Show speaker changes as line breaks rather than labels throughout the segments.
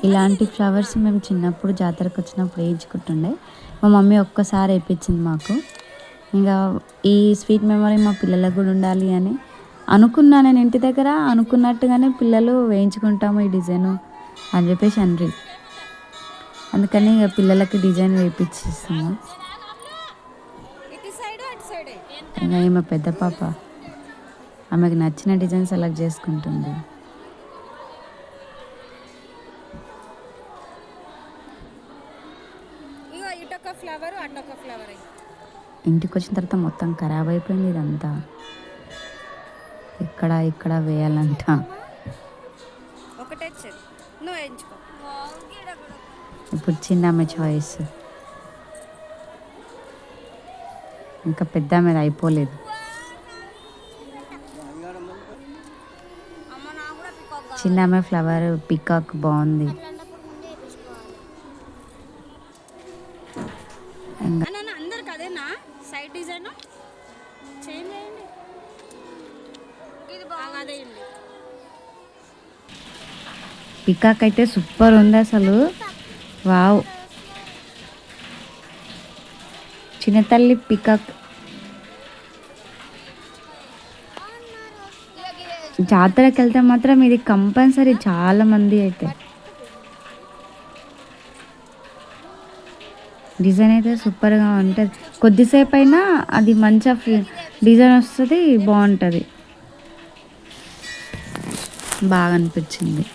ఇలాంటి ఫ్లవర్స్ మేము చిన్నప్పుడు జాతరకు వచ్చినప్పుడు వేయించుకుంటుండే. మా మమ్మీ ఒక్కసారి వేయించింది మాకు. ఇంకా ఈ స్వీట్ మెమరీ మా పిల్లలకు కూడా ఉండాలి అని అనుకున్నా. నేను ఇంటి దగ్గర అనుకున్నట్టుగానే పిల్లలు వేయించుకుంటాము ఈ డిజైను అని చెప్పేసి అనరి. అందుకని ఇక పిల్లలకి డిజైన్ వేయించిస్తాము. ఇంకా ఈమె పెద్ద పాప, ఆమెకు నచ్చిన డిజైన్ సెలెక్ట్ చేసుకుంటుంది. ఇంటికి వచ్చిన తర్వాత మొత్తం ఖరాబ్ అయిపోయింది ఇదంతా. ఇక్కడ వేయాలంట. ఇప్పుడు చిన్న ఆమె చాయిస్, ఇంకా పెద్ద మీద అయిపోలేదు. చిన్న ఆమె ఫ్లవర్ పికాక్ బాగుంది. పికాక్ అయితే సూపర్ ఉంది అసలు. వావ్, చిన్న తల్లి పికాక్. జాతరకి వెళ్తే మాత్రం ఇది కంపల్సరీ, చాలా మంది అయితే. డిజైన్ అయితే సూపర్గా ఉంటుంది. కొద్దిసేపు అయినా అది మంచిగా డిజైన్ వస్తుంది, బాగుంటుంది, బాగా అనిపించింది.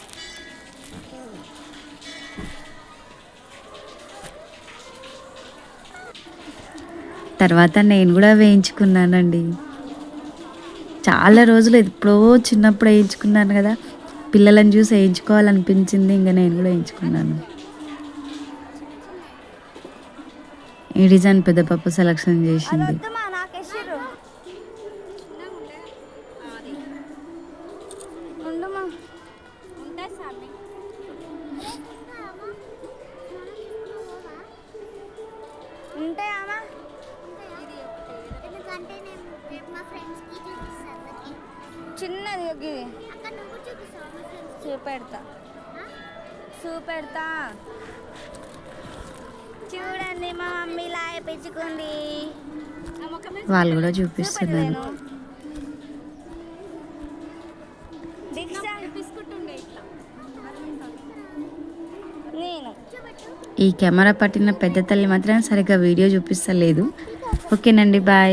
తర్వాత నేను కూడా వేయించుకున్నానండి. చాలా రోజులు ఎప్పుడో చిన్నప్పుడు వేయించుకున్నాను కదా, పిల్లలను చూసి వేయించుకోవాలనిపించింది. ఇంకా నేను కూడా వేయించుకున్నాను. ఈ డిజైన్ పెద్ద పాప సెలెక్షన్ చేసింది.
చిన్నది చూపెడతా చూడండి, మా మమ్మీ ఇలా వేయించుకుంది.
వాళ్ళు కూడా చూపిస్తున్నారు. ఈ కెమెరా పట్టిన పెద్ద తల్లి మాత్రం సరిగ్గా వీడియో చూపిస్తలేదు. ఓకేనండి, బాయ్.